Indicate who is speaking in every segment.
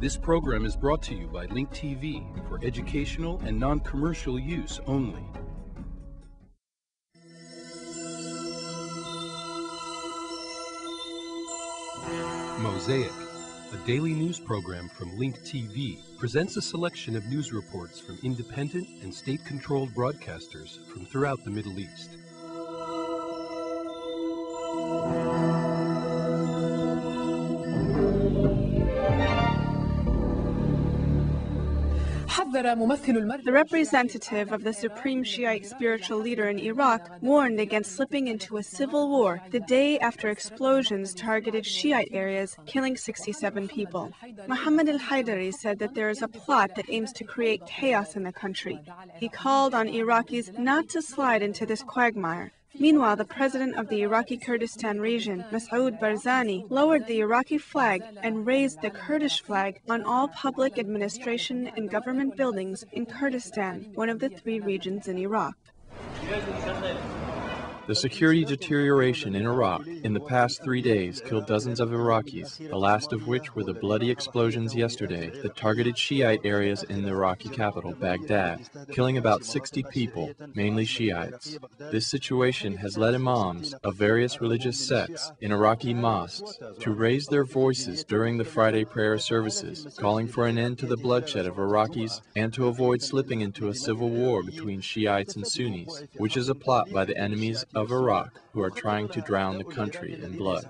Speaker 1: This program is brought to you by Link TV for educational and non-commercial use only. Mosaic, a daily news program from Link TV, presents a selection of news reports from independent and state-controlled broadcasters from throughout the Middle East.
Speaker 2: The representative of the supreme Shiite spiritual leader in Iraq warned against slipping into a civil war the day after explosions targeted Shiite areas, killing 67 people. Mohammed al-Haidari said that there is a plot that aims to create chaos in the country. He called on Iraqis not to slide into this quagmire. Meanwhile, the president of the Iraqi Kurdistan region, Masoud Barzani, lowered the Iraqi flag and raised the Kurdish flag on all public administration and government buildings in Kurdistan, one of the 3 regions in Iraq.
Speaker 3: The security deterioration in Iraq in the past 3 days killed dozens of Iraqis, the last of which were the bloody explosions yesterday that targeted Shiite areas in the Iraqi capital, Baghdad, killing about 60 people, mainly Shiites. This situation has led imams of various religious sects in Iraqi mosques to raise their voices during the Friday prayer services, calling for an end to the bloodshed of Iraqis and to avoid slipping into a civil war between Shiites and Sunnis, which is a plot by the enemies of Iraq who are trying to drown the country in blood.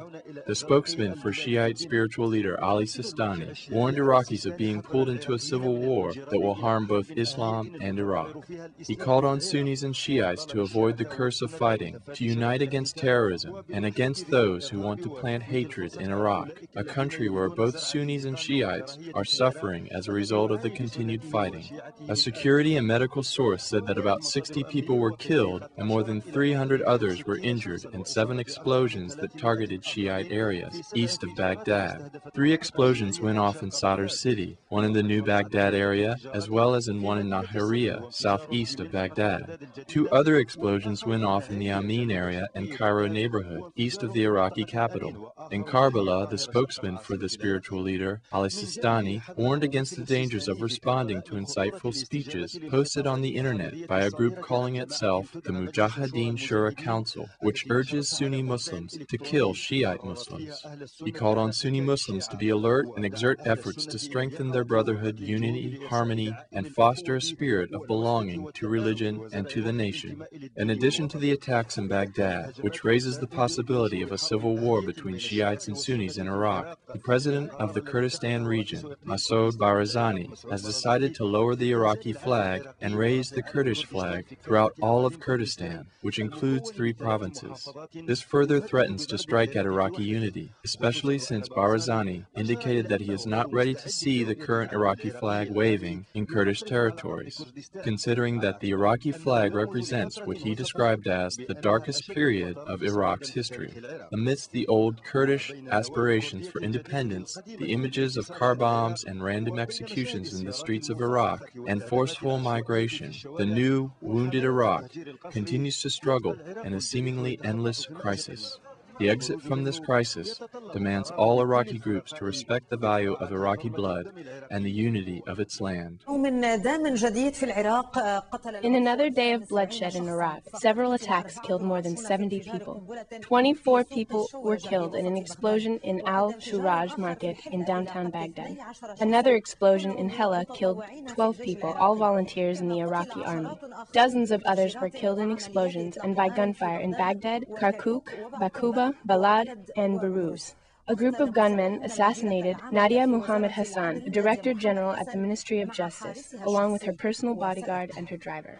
Speaker 3: The spokesman for Shiite spiritual leader Ali Sistani warned Iraqis of being pulled into a civil war that will harm both Islam and Iraq. He called on Sunnis and Shiites to avoid the curse of fighting, to unite against terrorism and against those who want to plant hatred in Iraq, a country where both Sunnis and Shiites are suffering as a result of the continued fighting. A security and medical source said that about 60 people were killed and more than 300 others were injured in 7 explosions that targeted Shiite areas east of Baghdad. 3 explosions went off in Sadr city, one in the new Baghdad area, as well as in one in Nahariya, southeast of Baghdad. 2 other explosions went off in the Amin area and Cairo neighborhood, east of the Iraqi capital. In Karbala, the spokesman for the spiritual leader, Ali Sistani, warned against the dangers of responding to insightful speeches posted on the internet by a group calling itself the Mujahideen Shura Council, which urges Sunni Muslims to kill Shiite Muslims. He called on Sunni Muslims to be alert and exert efforts to strengthen their brotherhood, unity, harmony, and foster a spirit of belonging to religion and to the nation. In addition to the attacks in Baghdad, which raises the possibility of a civil war between Shiites and Sunnis in Iraq, the president of the Kurdistan region, Masoud Barzani, has decided to lower the Iraqi flag and raise the Kurdish flag throughout all of Kurdistan, which includes 3 provinces. This further threatens to strike at Iraqi unity, especially since Barzani indicated that he is not ready to see the current Iraqi flag waving in Kurdish territories, considering that the Iraqi flag represents what he described as the darkest period of Iraq's history. Amidst the old Kurdish aspirations for independence, the images of car bombs and random executions in the streets of Iraq and forceful migration, the new wounded Iraq continues to struggle in a seemingly endless crisis. The exit from this crisis demands all Iraqi groups to respect the value of Iraqi blood and the unity of its land.
Speaker 4: In another day of bloodshed in Iraq, several attacks killed more than 70 people. 24 people were killed in an explosion in Al-Shuraj market in downtown Baghdad. Another explosion in Hela killed 12 people, all volunteers in the Iraqi army. Dozens of others were killed in explosions and by gunfire in Baghdad, Kirkuk, Bakuba, Balad, and Beirut. A group of gunmen assassinated Nadia Muhammad Hassan, Director General at the Ministry of Justice, along with her personal bodyguard and her driver.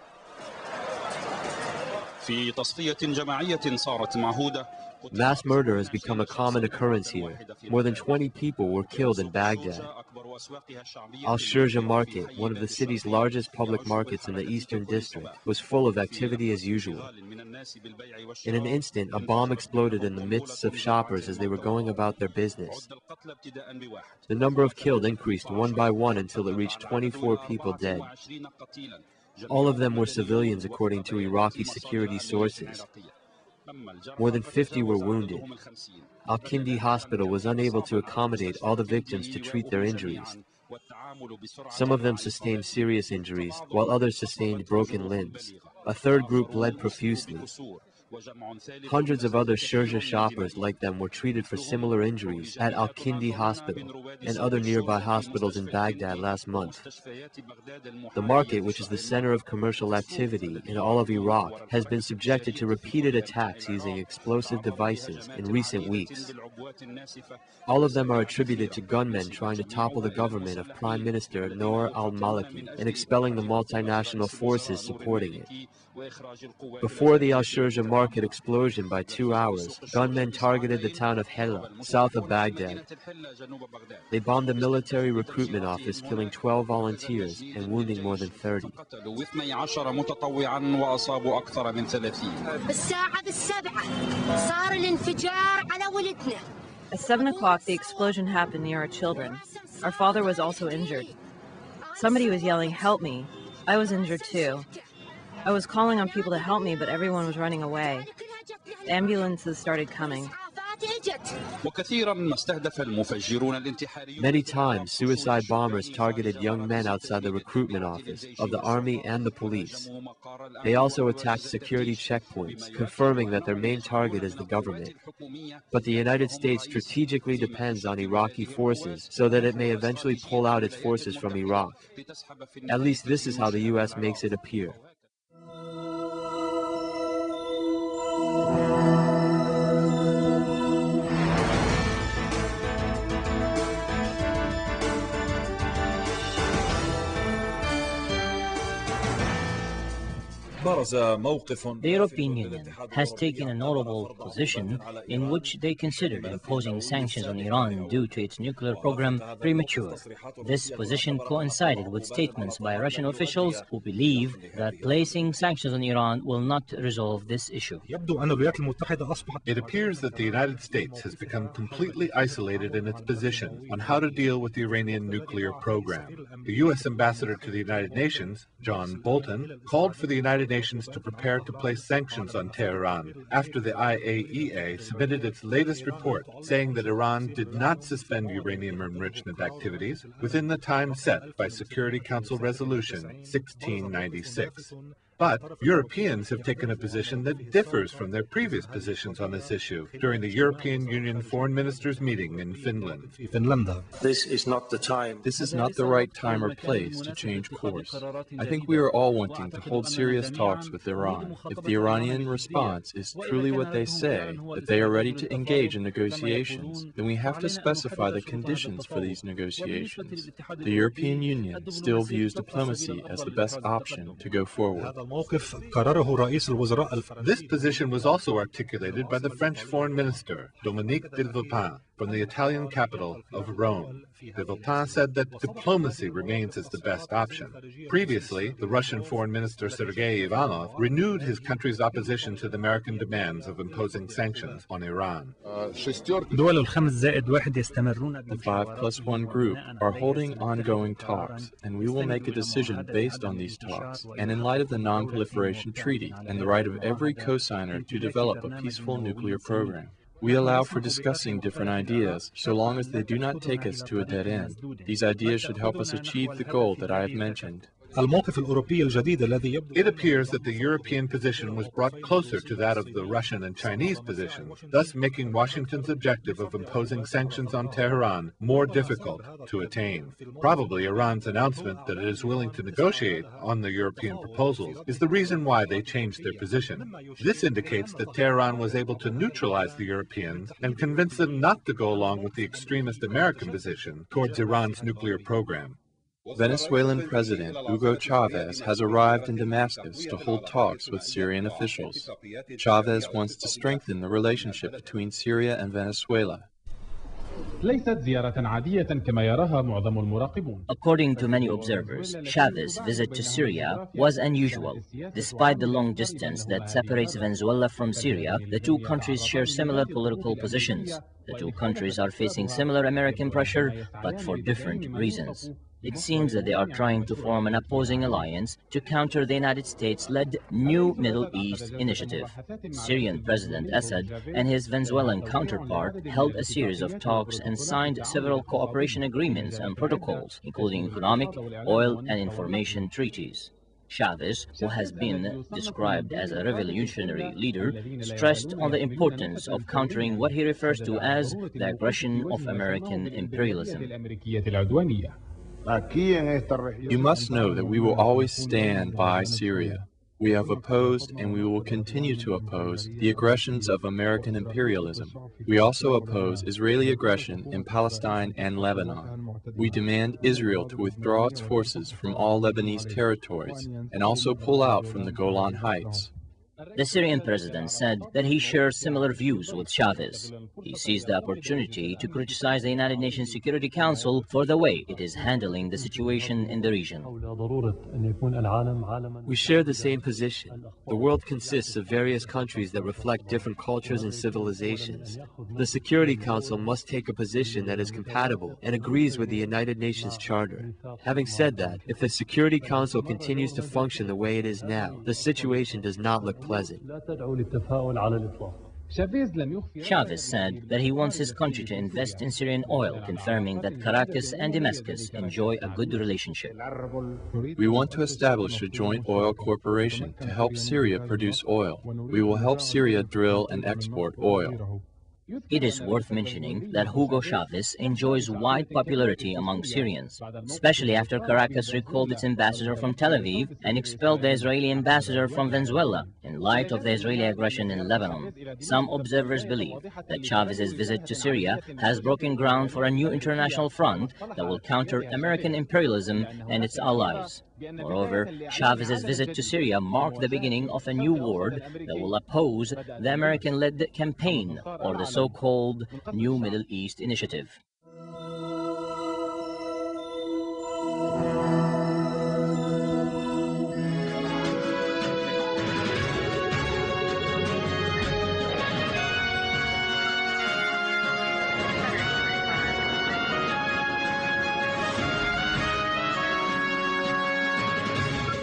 Speaker 5: Mass murder has become a common occurrence here. More than 20 people were killed in Baghdad. Al-Shurja Market, one of the city's largest public markets in the Eastern District, was full of activity as usual. In an instant, a bomb exploded in the midst of shoppers as they were going about their business. The number of killed increased one by one until it reached 24 people dead. All of them were civilians according to Iraqi security sources. More than 50 were wounded. Al-Kindi Hospital was unable to accommodate all the victims to treat their injuries. Some of them sustained serious injuries, while others sustained broken limbs. A third group bled profusely. Hundreds of other Sharjah shoppers like them were treated for similar injuries at Al-Kindi Hospital and other nearby hospitals in Baghdad last month. The market, which is the center of commercial activity in all of Iraq, has been subjected to repeated attacks using explosive devices in recent weeks. All of them are attributed to gunmen trying to topple the government of Prime Minister Noor al-Maliki and expelling the multinational forces supporting it. Before the Al-Sharjah market explosion by 2 hours, gunmen targeted the town of Hela, south of Baghdad. They bombed a military recruitment office, killing 12 volunteers and wounding more than 30.
Speaker 6: At 7 o'clock, the explosion happened near our children. Our father was also injured. Somebody was yelling, "Help me." I was injured too. I was calling on people to help me, but everyone was running away. The ambulances started coming.
Speaker 5: Many times, suicide bombers targeted young men outside the recruitment office of the army and the police. They also attacked security checkpoints, confirming that their main target is the government. But the United States strategically depends on Iraqi forces so that it may eventually pull out its forces from Iraq. At least this is how the U.S. makes it appear.
Speaker 7: The European Union has taken a notable position in which they considered imposing sanctions on Iran due to its nuclear program premature. This position coincided with statements by Russian officials who believe that placing sanctions on Iran will not resolve this issue.
Speaker 8: It appears that the United States has become completely isolated in its position on how to deal with the Iranian nuclear program. The U.S. ambassador to the United Nations, John Bolton, called for the United Nations to prepare to place sanctions on Tehran after the IAEA submitted its latest report saying that Iran did not suspend uranium enrichment activities within the time set by Security Council Resolution 1696. But Europeans have taken a position that differs from their previous positions on this issue during the European Union Foreign Ministers meeting in Finland.
Speaker 3: This is not the right time or place to change course. I think we are all wanting to hold serious talks with Iran. If the Iranian response is truly what they say, that they are ready to engage in negotiations, then we have to specify the conditions for these negotiations. The European Union still views diplomacy as the best option to go forward.
Speaker 8: This position was also articulated by the French Foreign Minister, Dominique de Villepin, from the Italian capital of Rome. De Villepin said that diplomacy remains as the best option. Previously, the Russian Foreign Minister Sergei Ivanov renewed his country's opposition to the American demands of imposing sanctions on Iran.
Speaker 3: The 5+1 group are holding ongoing talks, and we will make a decision based on these talks, and in light of the Non-Proliferation Treaty and the right of every co-signer to develop a peaceful nuclear program. We allow for discussing different ideas, so long as they do not take us to a dead end. These ideas should help us achieve the goal that I have mentioned.
Speaker 8: It appears that the European position was brought closer to that of the Russian and Chinese positions, thus making Washington's objective of imposing sanctions on Tehran more difficult to attain. Probably Iran's announcement that it is willing to negotiate on the European proposals is the reason why they changed their position. This indicates that Tehran was able to neutralize the Europeans and convince them not to go along with the extremist American position towards Iran's nuclear program.
Speaker 3: Venezuelan President Hugo Chavez has arrived in Damascus to hold talks with Syrian officials. Chavez wants to strengthen the relationship between Syria and Venezuela.
Speaker 7: According to many observers, Chavez's visit to Syria was unusual. Despite the long distance that separates Venezuela from Syria, the two countries share similar political positions. The two countries are facing similar American pressure, but for different reasons. It seems that they are trying to form an opposing alliance to counter the United States-led New Middle East Initiative. Syrian President Assad and his Venezuelan counterpart held a series of talks and signed several cooperation agreements and protocols, including economic, oil, and information treaties. Chavez, who has been described as a revolutionary leader, stressed on the importance of countering what he refers to as the aggression of American imperialism.
Speaker 3: You must know that we will always stand by Syria. We have opposed and we will continue to oppose the aggressions of American imperialism. We also oppose Israeli aggression in Palestine and Lebanon. We demand Israel to withdraw its forces from all Lebanese territories and also pull out from the Golan Heights.
Speaker 7: The Syrian president said that he shares similar views with Chavez. He sees the opportunity to criticize the United Nations Security Council for the way it is handling the situation in the region.
Speaker 5: We share the same position. The world consists of various countries that reflect different cultures and civilizations. The Security Council must take a position that is compatible and agrees with the United Nations Charter. Having said that, if the Security Council continues to function the way it is now, the situation does not look pleasant.
Speaker 7: Chavez said that he wants his country to invest in Syrian oil, confirming that Caracas and Damascus enjoy a good relationship.
Speaker 3: We want to establish a joint oil corporation to help Syria produce oil. We will help Syria drill and export oil.
Speaker 7: It is worth mentioning that Hugo Chavez enjoys wide popularity among Syrians, especially after Caracas recalled its ambassador from Tel Aviv and expelled the Israeli ambassador from Venezuela in light of the Israeli aggression in Lebanon. Some observers believe that Chavez's visit to Syria has broken ground for a new international front that will counter American imperialism and its allies. Moreover, Chavez's visit to Syria marked the beginning of a new war that will oppose the American-led campaign, or the so-called New Middle East Initiative.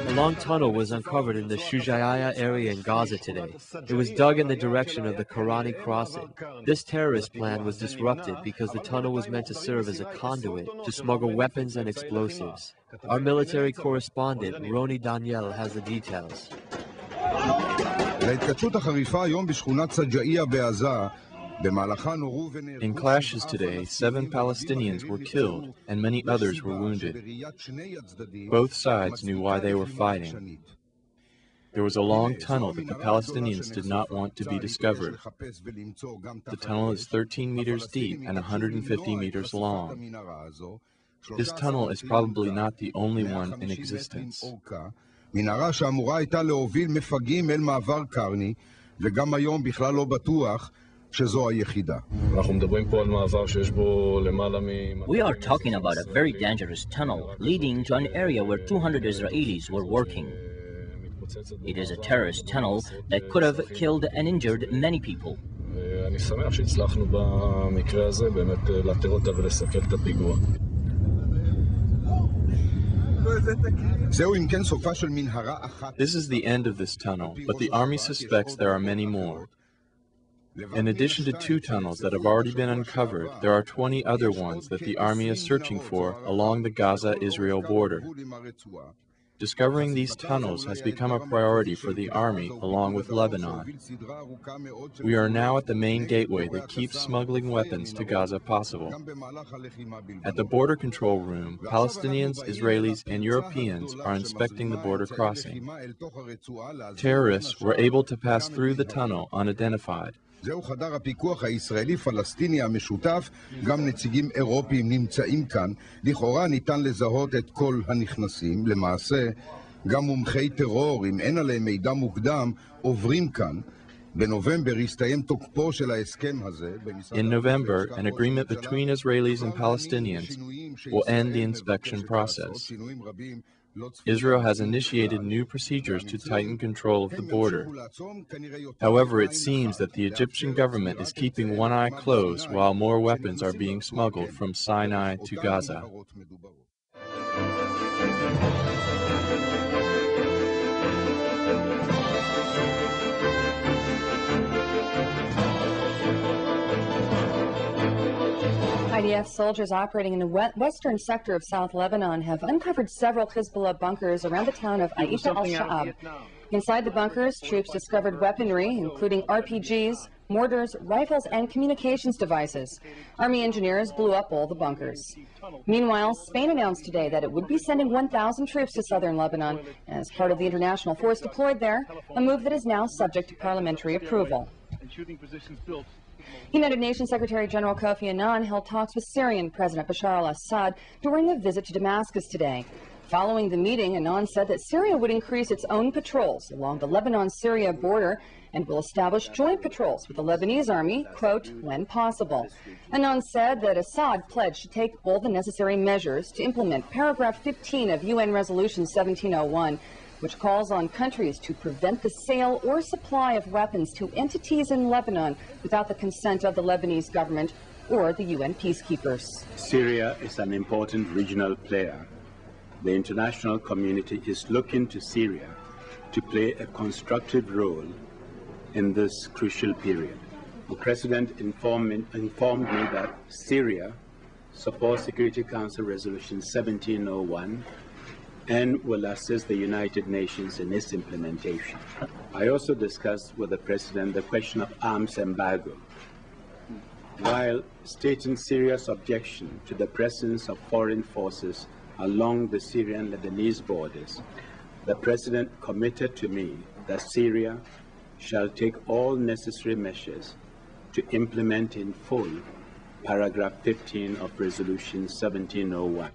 Speaker 5: A long tunnel was uncovered in the Shujaiya area in Gaza today. It was dug in the direction of the Karani crossing. This terrorist plan was disrupted because the tunnel was meant to serve as a conduit to smuggle weapons and explosives. Our military correspondent, Roni Daniel, has the details.
Speaker 3: In clashes today, 7 Palestinians were killed and many others were wounded. Both sides knew why they were fighting. There was a long tunnel that the Palestinians did not want to be discovered. The tunnel is 13 meters deep and 150 meters long. This tunnel is probably not the only one in existence.
Speaker 9: מנהרה שאמורה הייתה להוביל מפגעים אל מעבר קרני, וגם היום בכלל לא בטוח שזו היחידה.
Speaker 7: We are talking about a very dangerous tunnel leading to an area where 200 Israelis were working. It is a terrorist tunnel that could have killed and injured many people.
Speaker 10: אני שמח שהצלחנו במקרה הזה באמת לאתר אותה ולסכל את הפיגוע.
Speaker 3: This is the end of this tunnel, but the army suspects there are many more. In addition to 2 tunnels that have already been uncovered, there are 20 other ones that the army is searching for along the Gaza-Israel border. Discovering these tunnels has become a priority for the army along with Lebanon. We are now at the main gateway that keeps smuggling weapons to Gaza possible. At the border control room, Palestinians, Israelis, and Europeans are inspecting the border crossing. Terrorists were able to pass through the tunnel unidentified.
Speaker 9: זהו חדר הפיקוח הישראלי-פלסטיני המשותף, גם נציגים אירופיים נמצאים כאן. לכאורה ניתן לזהות את כל הנכנסים. למעשה, גם מומחי טרור, אם אין עליהם מידע מוקדם, עוברים כאן. בנובמבר הסתיים תוקפו של ההסכם הזה.
Speaker 3: In November, an agreement between Israelis and Palestinians will end the inspection process. Israel has initiated new procedures to tighten control of the border. However, it seems that the Egyptian government is keeping one eye closed while more weapons are being smuggled from Sinai to Gaza.
Speaker 11: IDF soldiers operating in the western sector of South Lebanon have uncovered several Hezbollah bunkers around the town of Aisha al-Sha'ab. Inside the bunkers, troops discovered weaponry, including RPGs, mortars, rifles, and communications devices. Army engineers blew up all the bunkers. Meanwhile, Spain announced today that it would be sending 1,000 troops to southern Lebanon as part of the international force deployed there, a move that is now subject to parliamentary approval. United Nations Secretary General Kofi Annan held talks with Syrian President Bashar al-Assad during a visit to Damascus today. Following the meeting, Annan said that Syria would increase its own patrols along the Lebanon-Syria border and will establish joint patrols with the Lebanese army, quote, when possible. Annan said that Assad pledged to take all the necessary measures to implement paragraph 15 of UN Resolution 1701, which calls on countries to prevent the sale or supply of weapons to entities in Lebanon without the consent of the Lebanese government or the UN peacekeepers.
Speaker 12: Syria is an important regional player. The international community is looking to Syria to play a constructive role in this crucial period. The President informed me that Syria supports Security Council Resolution 1701 and will assist the United Nations in its implementation. I also discussed with the President the question of arms embargo, while stating Syria's objection to the presence of foreign forces along the Syrian-Lebanese borders. The President committed to me that Syria shall take all necessary measures to implement in full paragraph 15 of Resolution 1701.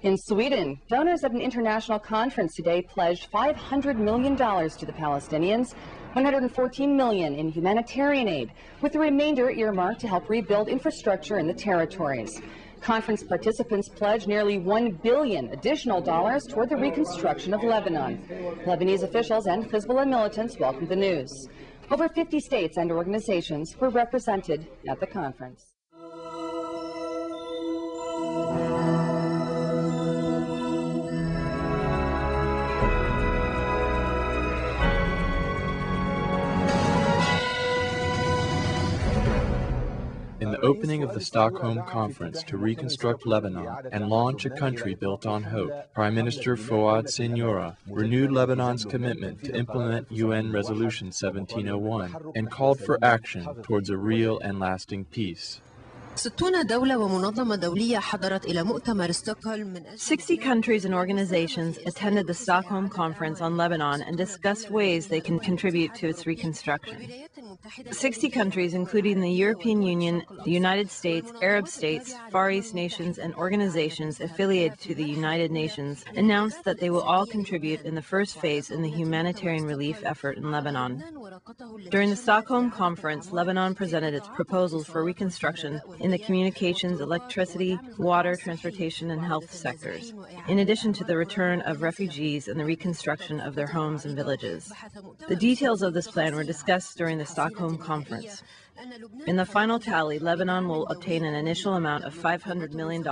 Speaker 11: In Sweden, donors at an international conference today pledged $500 million to the Palestinians, $114 million in humanitarian aid, with the remainder earmarked to help rebuild infrastructure in the territories. Conference participants pledged nearly $1 billion additional dollars toward the reconstruction of Lebanon. Lebanese officials and Hezbollah militants welcomed the news. Over 50 states and organizations were represented at the conference.
Speaker 3: In the opening of the Stockholm Conference to reconstruct Lebanon and launch a country built on hope, Prime Minister Fouad Siniora renewed Lebanon's commitment to implement UN Resolution 1701 and called for action towards a real and lasting peace.
Speaker 6: 60 countries and organizations attended the Stockholm Conference on Lebanon and discussed ways they can contribute to its reconstruction. 60 countries, including the European Union, the United States, Arab states, Far East nations, and organizations affiliated to the United Nations, announced that they will all contribute in the first phase in the humanitarian relief effort in Lebanon. During the Stockholm Conference, Lebanon presented its proposals for reconstruction in the communications, electricity, water, transportation, and health sectors, in addition to the return of refugees and the reconstruction of their homes and villages. The details of this plan were discussed during the Stockholm Conference. In the final tally, Lebanon will obtain an initial amount of $500 million.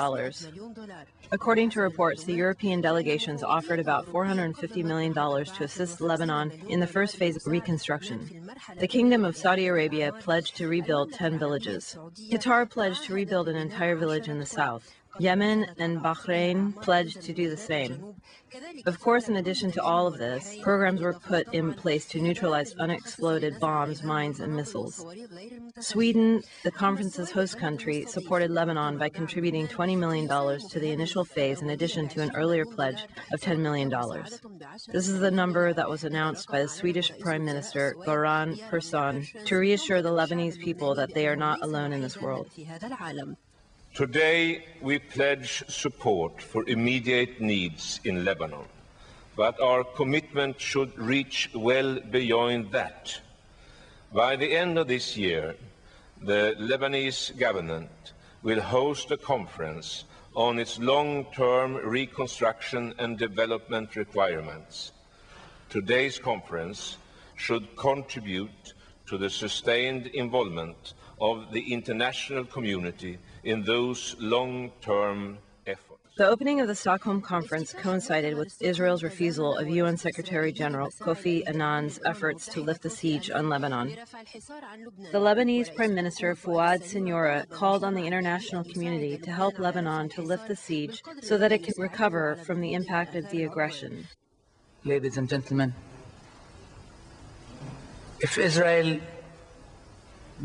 Speaker 6: According to reports, the European delegations offered about $450 million to assist Lebanon in the first phase of reconstruction. The Kingdom of Saudi Arabia pledged to rebuild 10 villages. Qatar pledged to rebuild an entire village in the south. Yemen and Bahrain pledged to do the same. Of course, in addition to all of this, programs were put in place to neutralize unexploded bombs, mines, and missiles. Sweden, the conference's host country, supported Lebanon by contributing $20 million to the initial phase in addition to an earlier pledge of $10 million. This is the number that was announced by the Swedish Prime Minister, Göran Persson, to reassure the Lebanese people that they are not alone in this world.
Speaker 13: Today, we pledge support for immediate needs in Lebanon, but our commitment should reach well beyond that. By the end of this year, the Lebanese government will host a conference on its long-term reconstruction and development requirements. Today's conference should contribute to the sustained involvement of the international community in those long-term efforts.
Speaker 6: The opening of the Stockholm conference coincided with Israel's refusal of UN Secretary General Kofi Annan's efforts to lift the siege on Lebanon. The Lebanese Prime Minister Fouad Siniora called on the international community to help Lebanon to lift the siege so that it can recover from the impact of the aggression.
Speaker 14: Ladies and gentlemen, if Israel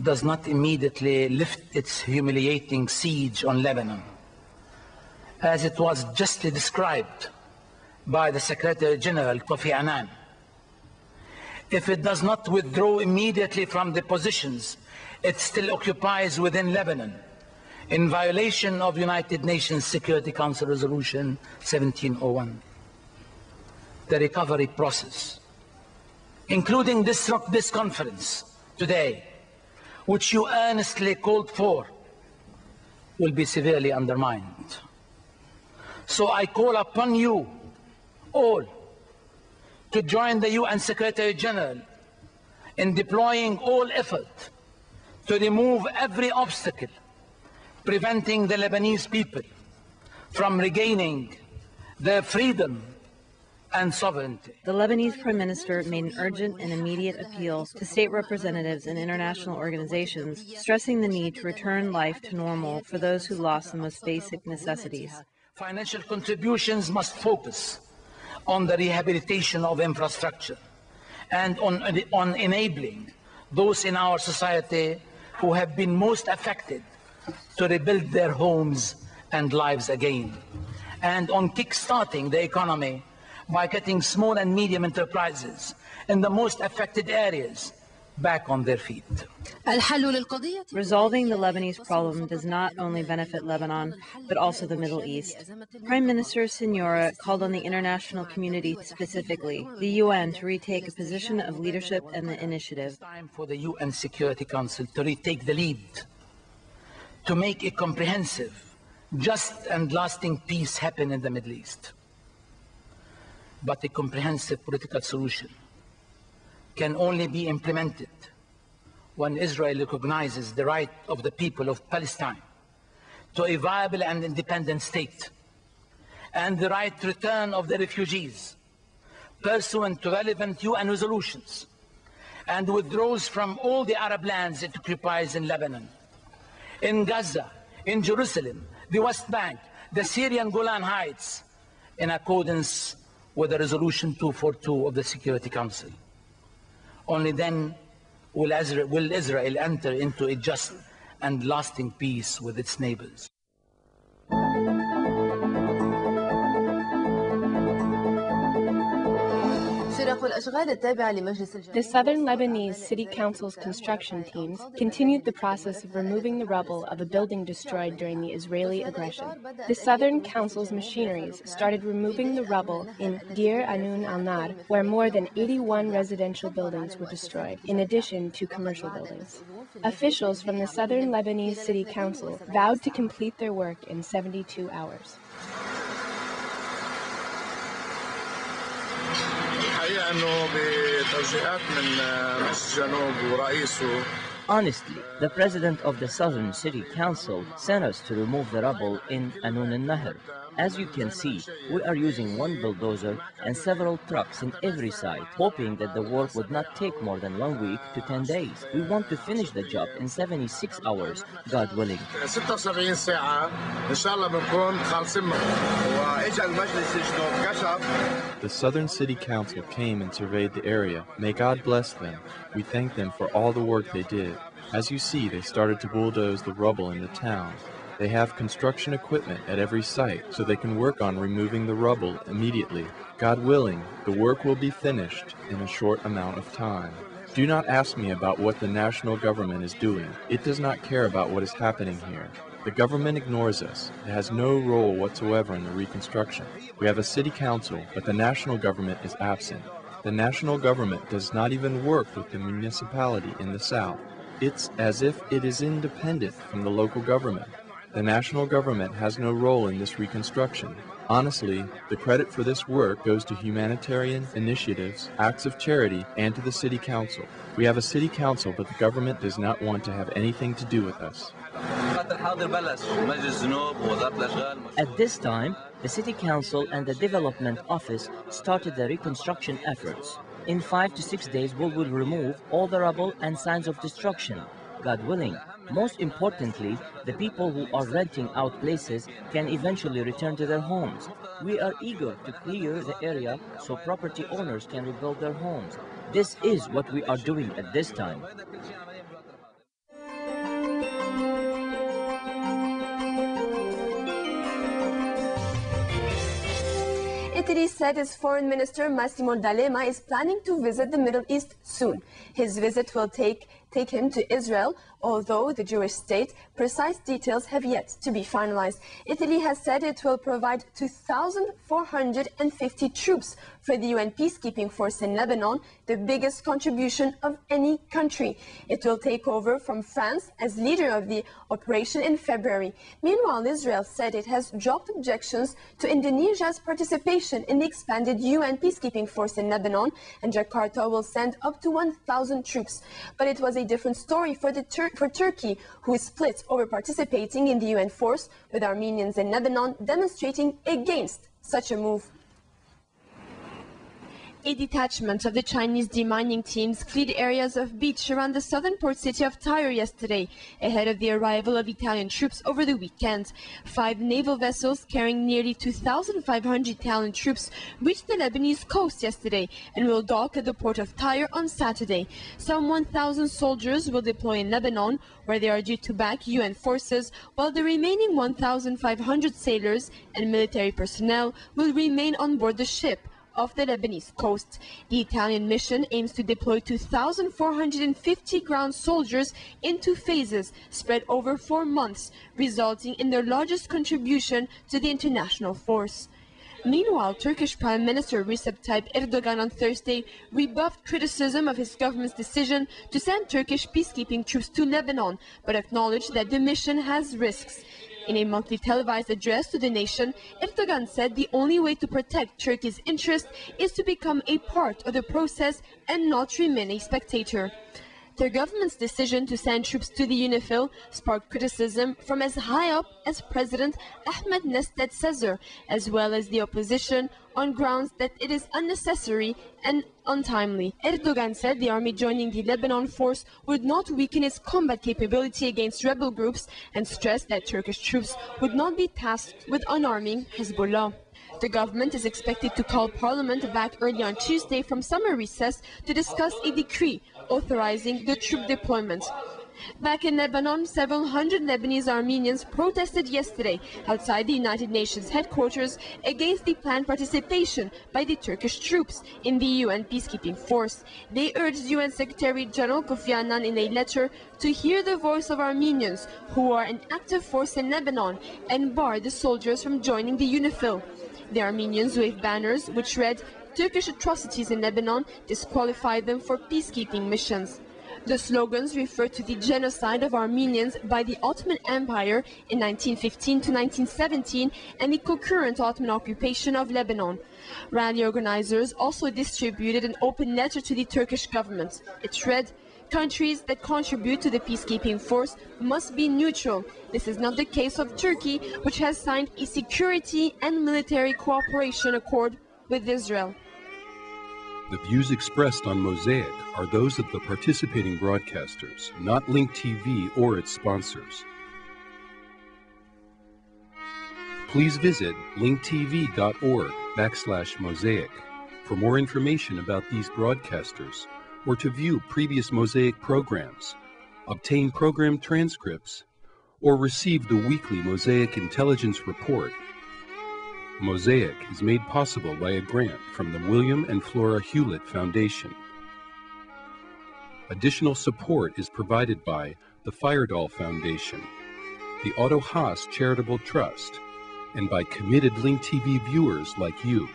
Speaker 14: does not immediately lift its humiliating siege on Lebanon, as it was justly described by the Secretary General Kofi Annan, if it does not withdraw immediately from the positions it still occupies within Lebanon, in violation of United Nations Security Council Resolution 1701, the recovery process, including this conference today, which you earnestly called for, will be severely undermined. So I call upon you all to join the UN Secretary General in deploying all effort to remove every obstacle preventing the Lebanese people from regaining their freedom and sovereignty.
Speaker 6: The Lebanese Prime Minister made an urgent and immediate appeal to state representatives and international organizations, stressing the need to return life to normal for those who lost the most basic necessities.
Speaker 14: Financial contributions must focus on the rehabilitation of infrastructure and on enabling those in our society who have been most affected to rebuild their homes and lives again, and on kickstarting the economy by getting small and medium enterprises in the most affected areas back on their feet.
Speaker 6: Resolving the Lebanese problem does not only benefit Lebanon, but also the Middle East. Prime Minister Siniora called on the international community, specifically the UN, to retake a position of leadership and the initiative.
Speaker 14: It's time for the UN Security Council to retake the lead, to make a comprehensive, just and lasting peace happen in the Middle East. But a comprehensive political solution can only be implemented when Israel recognizes the right of the people of Palestine to a viable and independent state, and the right return of the refugees pursuant to relevant UN resolutions, and withdraws from all the Arab lands it occupies in Lebanon, in Gaza, in Jerusalem, the West Bank, the Syrian Golan Heights, in accordance with the Resolution 242 of the Security Council. Only then will Israel enter into a just and lasting peace with its neighbors.
Speaker 4: The Southern Lebanese City Council's construction teams continued the process of removing the rubble of a building destroyed during the Israeli aggression. The Southern Council's machineries started removing the rubble in Deir Anun al-Nar, where more than 81 residential buildings were destroyed, in addition to commercial buildings. Officials from the Southern Lebanese City Council vowed to complete their work in 72 hours.
Speaker 7: Honestly, the president of the Southern City Council sent us to remove the rubble in Anun al-Nahr. As you can see, we are using one bulldozer and several trucks in every site, hoping that the work would not take more than 1 week to 10 days. We want to finish the job in 76 hours, God willing.
Speaker 3: The Southern City Council came and surveyed the area. May God bless them. We thank them for all the work they did. As you see, they started to bulldoze the rubble in the town. They have construction equipment at every site, so they can work on removing the rubble immediately. God willing, the work will be finished in a short amount of time. Do not ask me about what the national government is doing. It does not care about what is happening here. The government ignores us. It has no role whatsoever in the reconstruction. We have a city council, but the national government is absent. The national government does not even work with the municipality in the south. It's as if it is independent from the local government. The national government has no role in this reconstruction. Honestly, the credit for this work goes to humanitarian initiatives, acts of charity, and to the city council. We have a city council, but the government does not want to have anything to do with us.
Speaker 7: At this time, the City Council and the Development Office started the reconstruction efforts. In 5 to 6 days, we will remove all the rubble and signs of destruction, God willing. Most importantly, the people who are renting out places can eventually return to their homes. We are eager to clear the area so property owners can rebuild their homes. This is what we are doing at this time.
Speaker 15: Italy said its foreign minister Massimo D'Alema is planning to visit the Middle East soon. His visit will take him to Israel, although the Jewish state, precise details have yet to be finalized. Italy has said it will provide 2,450 troops for the UN peacekeeping force in Lebanon, the biggest contribution of any country. It will take over from France as leader of the operation in February. Meanwhile, Israel said it has dropped objections to Indonesia's participation in the expanded UN peacekeeping force in Lebanon, and Jakarta will send up to 1,000 troops. But it was a different story for Turkey, who is split over participating in the UN force, with Armenians in Lebanon demonstrating against such a move. A detachment of the Chinese demining teams cleared areas of beach around the southern port city of Tyre yesterday, ahead of the arrival of Italian troops over the weekend. 5 naval vessels carrying nearly 2,500 Italian troops reached the Lebanese coast yesterday and will dock at the port of Tyre on Saturday. Some 1,000 soldiers will deploy in Lebanon, where they are due to back UN forces, while the remaining 1,500 sailors and military personnel will remain on board the ship off the Lebanese coast. The Italian mission aims to deploy 2,450 ground soldiers in 2 phases spread over 4 months, resulting in their largest contribution to the international force. Meanwhile, Turkish Prime Minister Recep Tayyip Erdogan on Thursday rebuffed criticism of his government's decision to send Turkish peacekeeping troops to Lebanon, but acknowledged that the mission has risks. In a monthly televised address to the nation, Erdogan said the only way to protect Turkey's interest is to become a part of the process and not remain a spectator. Their government's decision to send troops to the UNIFIL sparked criticism from as high up as President Ahmed Nested Sezer, as well as the opposition, on grounds that it is unnecessary and untimely. Erdogan said the army joining the Lebanon force would not weaken its combat capability against rebel groups, and stressed that Turkish troops would not be tasked with unarming Hezbollah. The government is expected to call Parliament back early on Tuesday from summer recess to discuss a decree authorizing the troop deployment. Back in Lebanon, several hundred Lebanese Armenians protested yesterday outside the United Nations headquarters against the planned participation by the Turkish troops in the UN peacekeeping force. They urged UN Secretary General Kofi Annan in a letter to hear the voice of Armenians who are an active force in Lebanon and bar the soldiers from joining the UNIFIL. The Armenians waved banners which read, "Turkish atrocities in Lebanon disqualify them for peacekeeping missions." The slogans refer to the genocide of Armenians by the Ottoman Empire in 1915 to 1917 and the concurrent Ottoman occupation of Lebanon. Rally organizers also distributed an open letter to the Turkish government. It read, "Countries that contribute to the peacekeeping force must be neutral. This is not the case of Turkey, which has signed a security and military cooperation accord with Israel."
Speaker 1: The views expressed on Mosaic are those of the participating broadcasters, not Link TV or its sponsors. Please visit linktv.org/mosaic for more information about these broadcasters, or to view previous Mosaic programs, obtain program transcripts, or receive the weekly Mosaic Intelligence Report. Mosaic is made possible by a grant from the William and Flora Hewlett Foundation. Additional support is provided by the Firedoll Foundation, the Otto Haas Charitable Trust, and by committed Link TV viewers like you.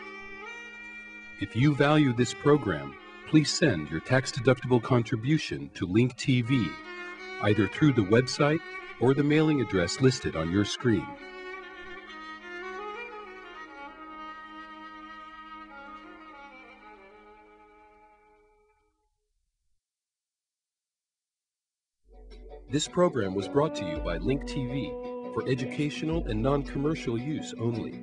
Speaker 1: If you value this program, please send your tax-deductible contribution to Link TV, either through the website or the mailing address listed on your screen. This program was brought to you by Link TV for educational and non-commercial use only.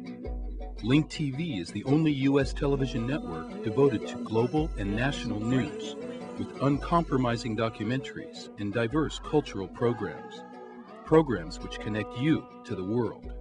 Speaker 1: Link TV is the only U.S. television network devoted to global and national news, with uncompromising documentaries and diverse cultural programs. Programs which connect you to the world.